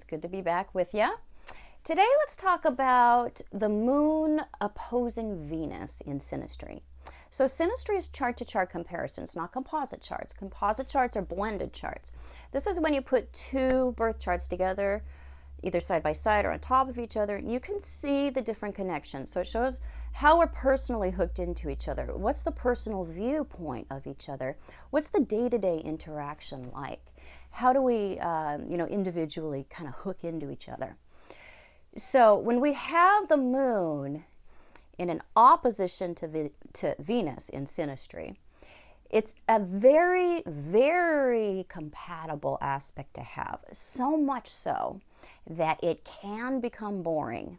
good to be back with you. Today let's talk about the moon opposing Venus in Synastry. So Synastry is chart-to-chart comparisons, not composite charts. Composite charts are blended charts. This is when you put two birth charts together, either side by side or on top of each other. You can see the different connections. So it shows how we're personally hooked into each other. What's the personal viewpoint of each other? What's the day-to-day interaction like? How do we, individually kind of hook into each other? So when we have the moon in an opposition to Venus in Synastry, it's a very, very compatible aspect to have. So much so that it can become boring.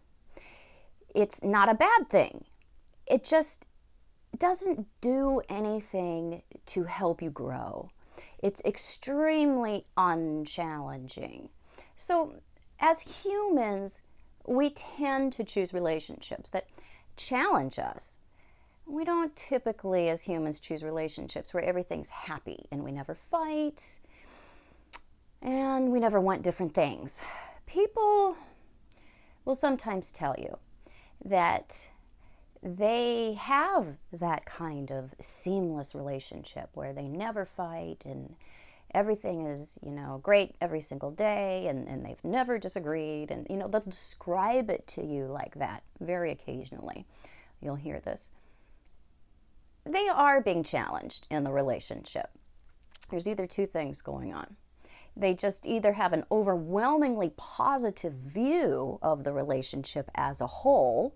It's not a bad thing. It just doesn't do anything to help you grow. It's extremely unchallenging. So as humans, we tend to choose relationships that challenge us. We don't typically, as humans, choose relationships where everything's happy and we never fight and we never want different things. People will sometimes tell you that they have that kind of seamless relationship where they never fight and everything is, great every single day and they've never disagreed. And, they'll describe it to you like that very occasionally. You'll hear this. They are being challenged in the relationship. There's either two things going on. They just either have an overwhelmingly positive view of the relationship as a whole,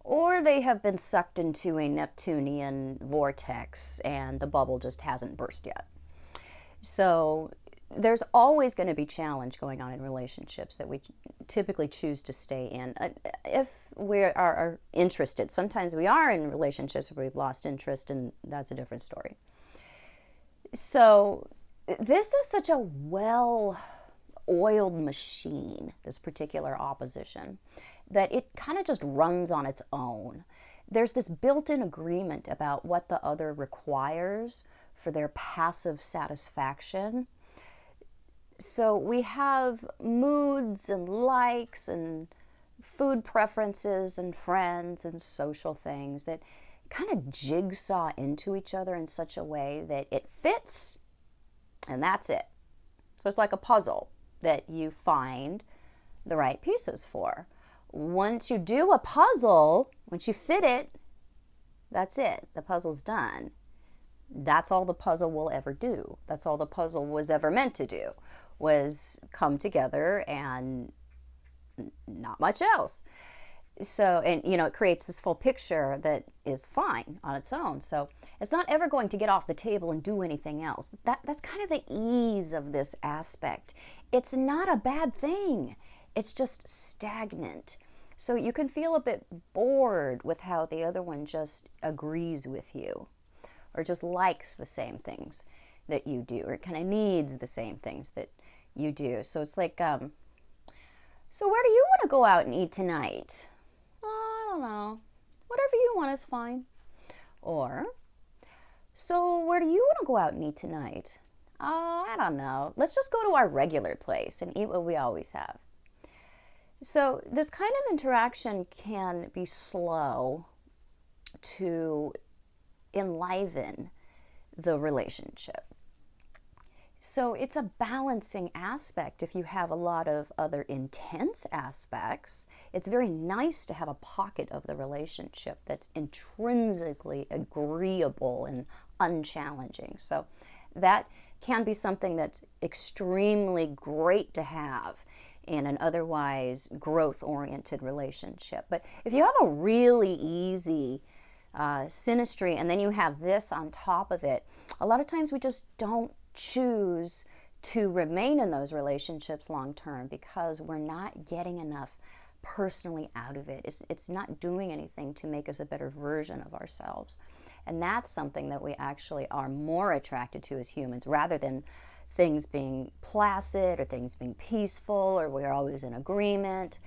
or they have been sucked into a Neptunian vortex and the bubble just hasn't burst yet. So there's always going to be challenge going on in relationships that we typically choose to stay in if we are interested. Sometimes we are in relationships where we've lost interest, and that's a different story. So this is such a well-oiled machine, this particular opposition, that it kind of just runs on its own. There's this built-in agreement about what the other requires for their passive satisfaction. So we have moods and likes and food preferences and friends and social things that kind of jigsaw into each other in such a way that it fits and that's it. So it's like a puzzle that you find the right pieces for. Once you do a puzzle, once you fit it, that's it. The puzzle's done. That's all the puzzle will ever do. That's all the puzzle was ever meant to do, was come together and not much else. So, and it creates this full picture that is fine on its own. So it's not ever going to get off the table and do anything else. That's kind of the ease of this aspect. It's not a bad thing. It's just stagnant. So you can feel a bit bored with how the other one just agrees with you or just likes the same things that you do, or kind of needs the same things that you do. So it's like, so where do you want to go out and eat tonight? I don't know. Whatever you want is fine. Or, so where do you want to go out and eat tonight? I don't know. Let's just go to our regular place and eat what we always have. So this kind of interaction can be slow to enliven the relationship. So it's a balancing aspect. If you have a lot of other intense aspects, it's very nice to have a pocket of the relationship that's intrinsically agreeable and unchallenging. So that can be something that's extremely great to have in an otherwise growth-oriented relationship. But if you have a really easy synastry and then you have this on top of it, a lot of times we just don't choose to remain in those relationships long term because we're not getting enough personally out of it. It's not doing anything to make us a better version of ourselves. And that's something that we actually are more attracted to as humans, rather than things being placid or things being peaceful or we're always in agreement.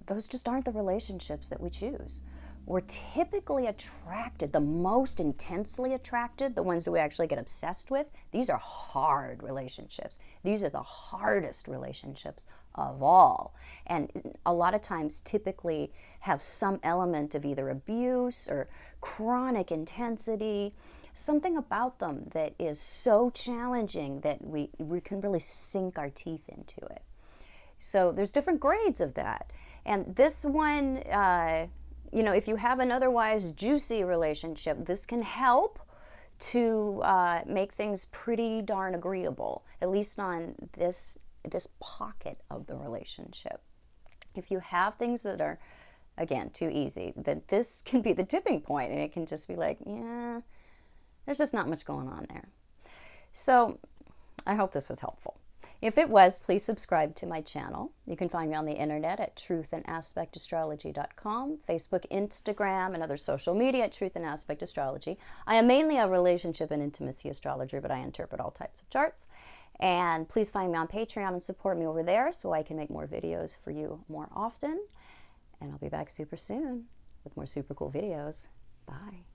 Those just aren't the relationships that we choose. we're typically attracted, the most intensely attracted, the ones that we actually get obsessed with, these are hard relationships. These are the hardest relationships of all. And a lot of times typically have some element of either abuse or chronic intensity, something about them that is so challenging that we can really sink our teeth into it. So there's different grades of that. And this one, if you have an otherwise juicy relationship, this can help to make things pretty darn agreeable, at least on this pocket of the relationship. If you have things that are, again, too easy, then this can be the tipping point, and it can just be like, yeah, there's just not much going on there. So I hope this was helpful. If it was, please subscribe to my channel. You can find me on the internet at truthandaspectastrology.com, Facebook, Instagram, and other social media at Truth and Aspect Astrology. I am mainly a relationship and intimacy astrologer, but I interpret all types of charts. And please find me on Patreon and support me over there so I can make more videos for you more often. And I'll be back super soon with more super cool videos. Bye.